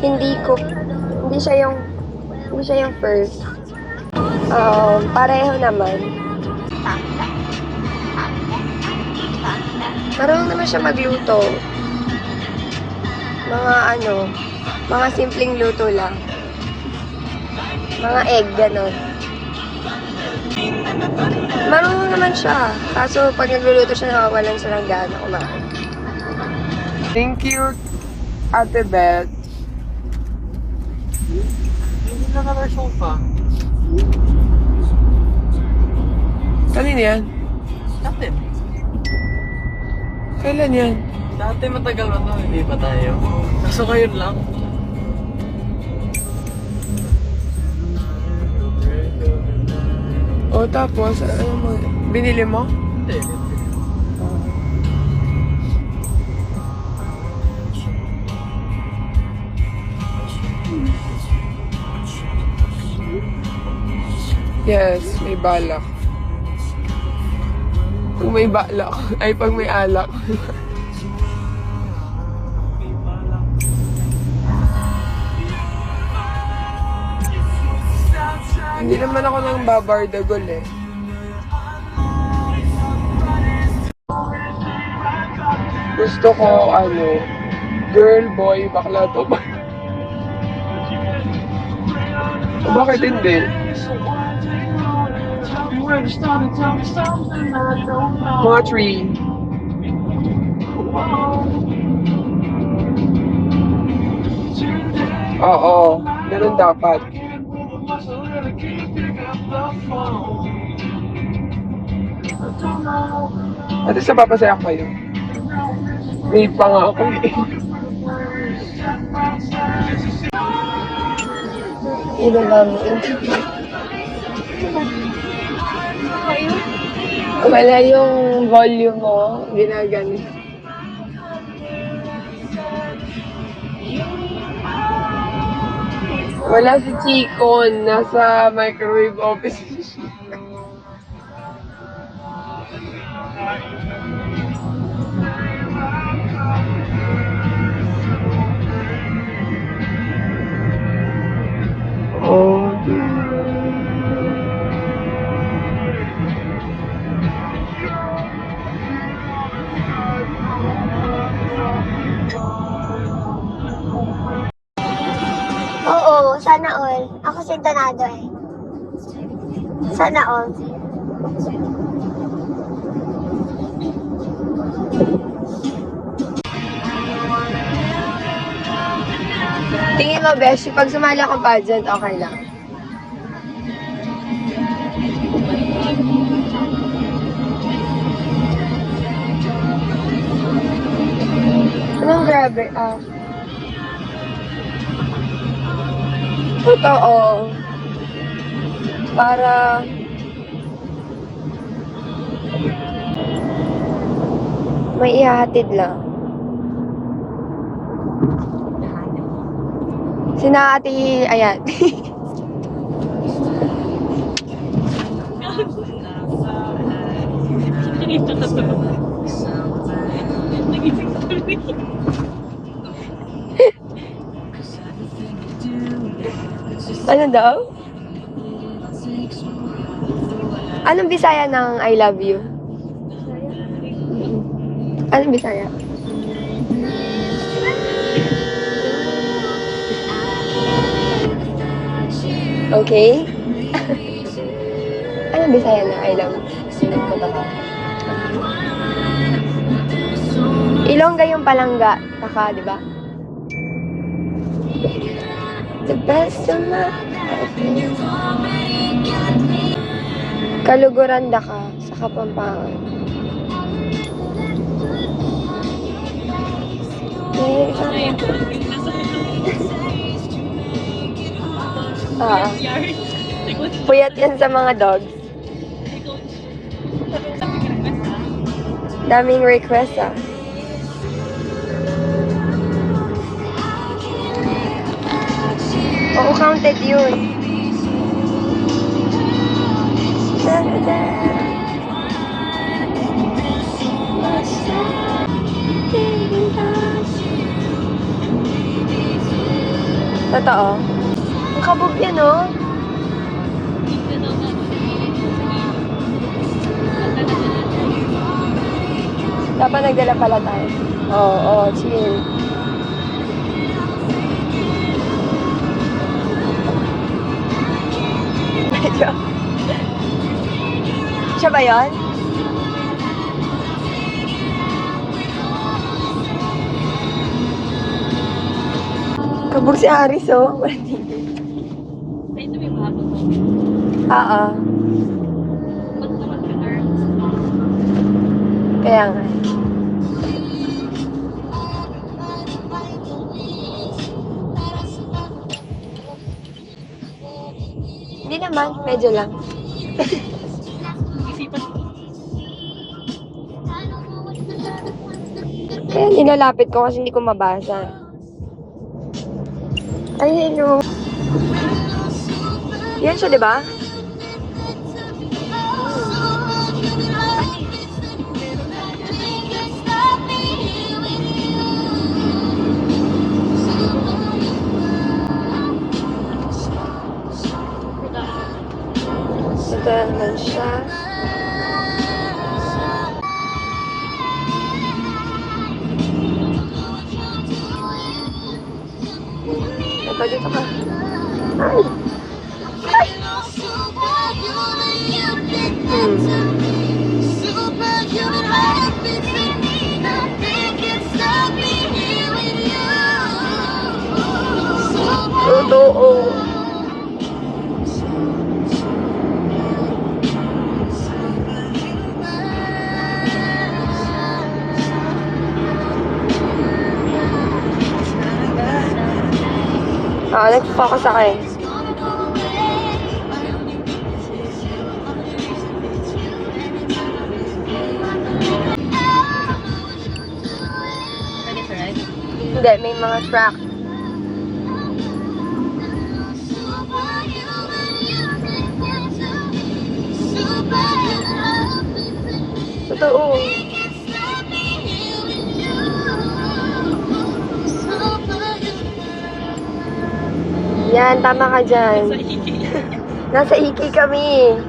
Hindi ko, hindi siya yung first. Pareho naman. Marunong naman siya magluto. Mga simpleng luto lang. Mga egg, ganon. Marunong naman siya. Kaso pag nagluluto siya, nawawalan siya ng gana kumain. Thank you, Ate Beth. Hindi na ka sofa. Kanina yan? Dati. Kailan yan? Dati matagal ano, hindi pa tayo. Kaso ngayon lang. O tapos, ano mo, binili mo? Hindi. Yes, may balak. Kung may balak, ay pag may alak. Hindi naman ako nang babardagol eh. Gusto ko, girl, boy, bakla to ba? Bakit hindi? Mga tree. Oo, ganun dapat. At least napapasaya kayo. May pa nga ako eh. Ibaba mo. Wala yung volume mo. Ginagano. Wala si Chicon. Nasa microwave office. Oh, Oo, sana all. Ako sintonado eh. Sana all. Tingin mo, Besh, pag sumali akong pageant, okay lang. Anong grabe? Totoo. Para may ihahatid lang. Sina ate, ayan. Ano daw? Anong Bisaya ng I love you? Anong Bisaya? Okay? Anong Bisaya ng I love you? Ilongga yung palangga. Taka, di ba? The best of my life. Kaluguranda ka sa Kapampangan. Puyat yan sa mga dogs. Daming request Oo, counted yun. Totoo. Ang kabog yan, oh. Dapat nagdala pala tayo. Oo, chill. Medyo. Siya ba yun? Kabog si Aris, oh. Oo. Kaya nga. Hindi naman, medyo lang. Kaya nilalapit ko kasi hindi ko mabasa. Ay, hello. Yan siya, di ba? Ito naman siya. Ito, dito ka. Ay! Ay! Totoo. Nag-focus ako eh. Hindi, may mga track. Totoo. Yan, tama ka dyan. Nasa Iki kami.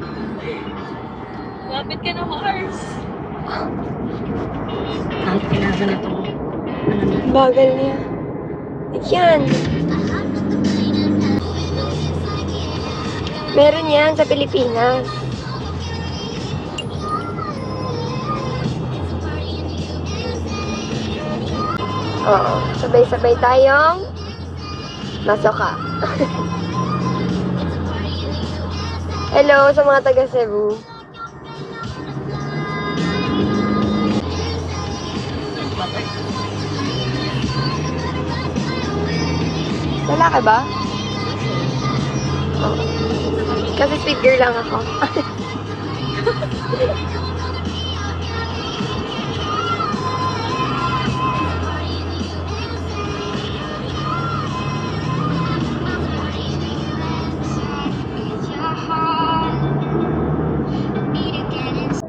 Lapit ka na, Mars. Kahit kailangan na ito. Bagal niya. Yan. Meron yan sa Pilipinas. Oo. Sabay-sabay tayong masoka. Hello sa mga taga Cebu. Lalaki ba? Oo. Kasi sweet girl lang ako.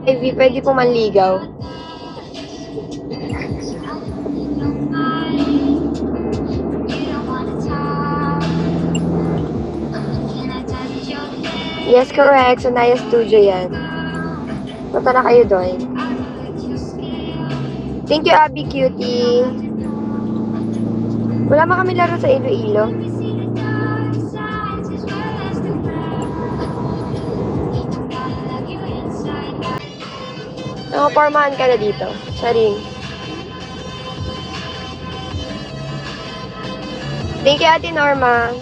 Ivy, pwede po manligaw. Yes, correct. Sa Naya Studio yan. Punta na kayo doon. Thank you, Abby Cutie. Wala man kami laro sa Iloilo. Nakapormahan ka na dito. Sa ring. Thank you, Ate Norma.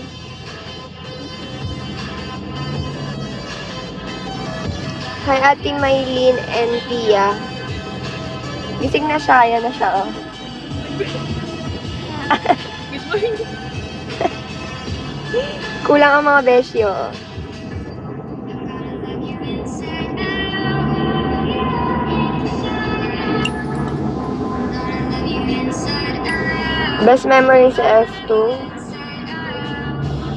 Hi, Ate Maylene and Pia. Gising na siya. Yan na siya, oh. Kulang ang mga besyo, oh. Best memory sa F2?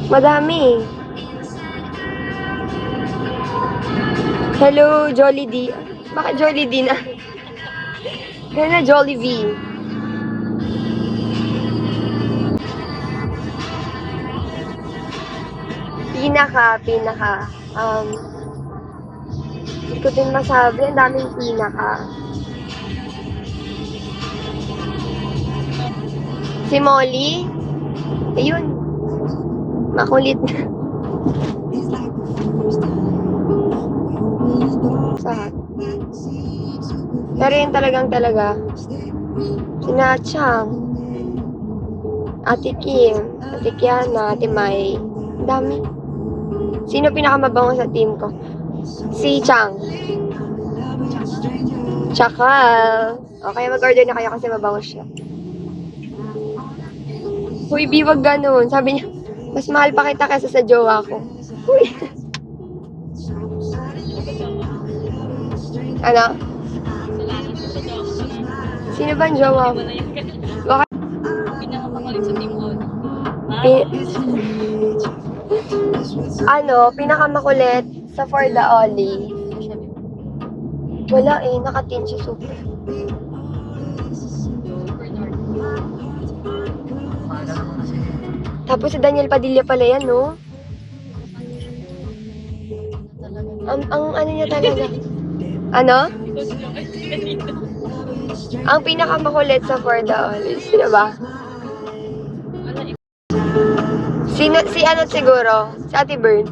Madami. Hello, Jolly D. Bakit Jolly D na? Kaya na Jolly V. Pinaka. Hindi ko din masabi. Ang daming pinaka. Si Molly. Ayun. Makulit. Saan? Pero yun talaga. Sina Chang. Ate Kim. Ate Kiana. Ate Mai. Ang dami. Sino pinakamabango sa team ko? Si Chang. Chakal. Okay, mag-order na kayo kasi mabango siya. Uy, B, wag ganun. Sabi niya, mas mahal pa kita kaysa sa jowa ko. Uy. Ano? Sino ba ang jowa mo? Baka... Pinakamakulit sa team ko. Pinakamakulit sa For the Oli. Wala eh, nakatin siya super. Tapos si Daniel Padilla pala yan, no? Ang ano niya talaga. Ano? Ang pinakamakulit sa For the Oli. Sino ba? Si ano siguro? Si Ate Bern.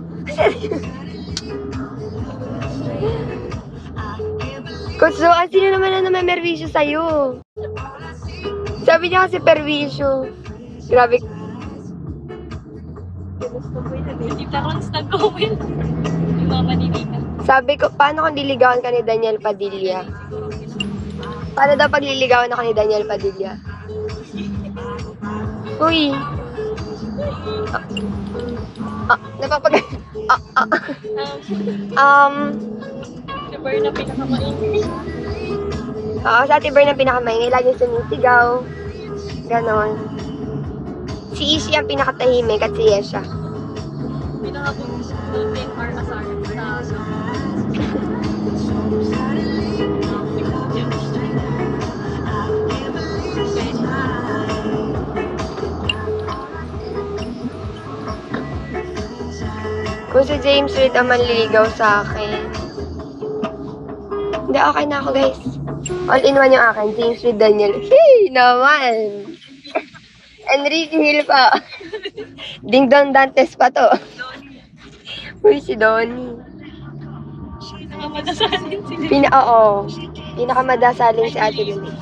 Coach Zoan, sino naman na may merwisyo sa'yo? Sabi niya kasi perwisyo. Grabe. Hindi pa ako nag-gawin. Yung mga manilika. Sabi ko, paano kung diligawan ka ni Daniel Padilla? Paano daw pagliligawan ako ni Daniel Padilla? Uy! Napapag... Si Bern na pinakamaingay. Sa Ate Bern ang pinakamaingay. Lagi sumisigaw. Ganon. Si Ishi ang pinakatahimik at si Yesha. Pinakabuting or asar sa Kung si James Reid ang manliligaw sa akin. Hindi, okay na ako, guys. All-in-one yung akin. James Reid, Daniel. Hey, naman! Enrique Hill pa. Ding Don Dantes pa to. Uy, si Donnie. pinakamadasalin sila. Oo. Pinakamadasalin si Ate Lily.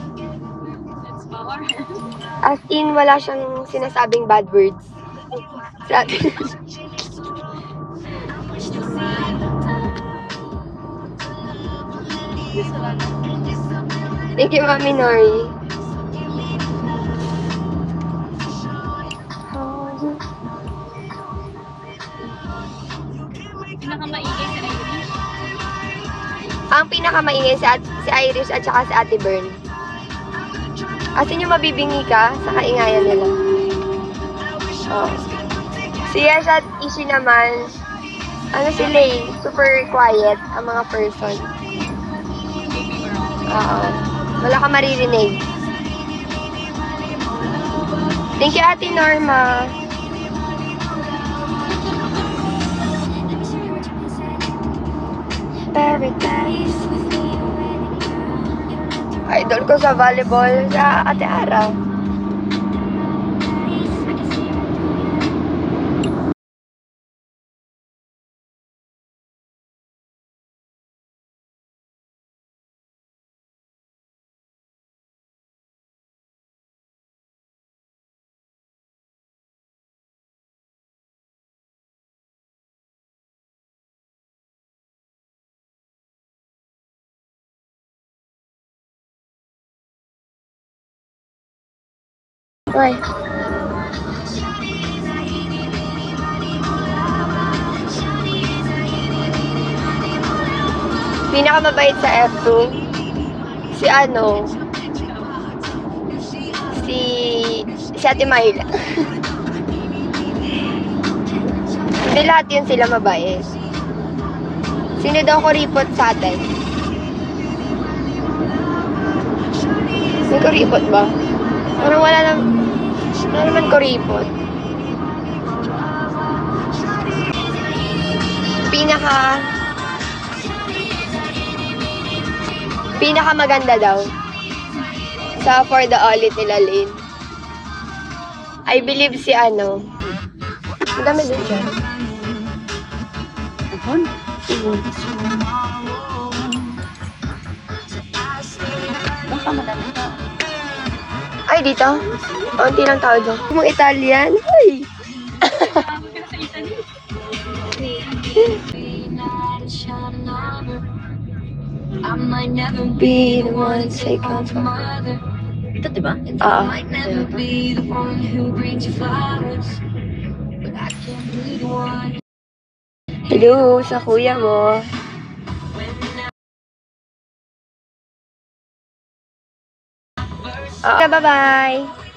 That's power. As in, wala siyang sinasabing bad words. Si Ate Lily. Thank you, Mami Nori. Pinakamaingay sa Irish. Ang pinakamaingay si Irish at saka si Ate Bern. As in, yung mabibingi ka sa kaingayan nila. Oh. Si Yash at Ishi naman, ano sila eh, super quiet ang mga person. Oo. Wala ka maririnig. Thank you, Ate Norma. Paradise. Idol ko sa volleyball sa Ate Ara. Ay. Pinakamabait sa F2, si ano, si Ate Myla. Hindi lahat yun sila mabait. Sino daw kuripot sa atin? May kuripot ba? Parang wala naman kuripot. pinaka maganda daw sa For the Ulit nila Lane. I believe si ano. Ang dami din dyan. Baka madami ka. Ay, dito? Unti lang tao dyan. Mga Italian. Ay! Sa Italy. Be the one to take control. Ito, diba? Oo. Hello sa kuya mo. Bye-bye.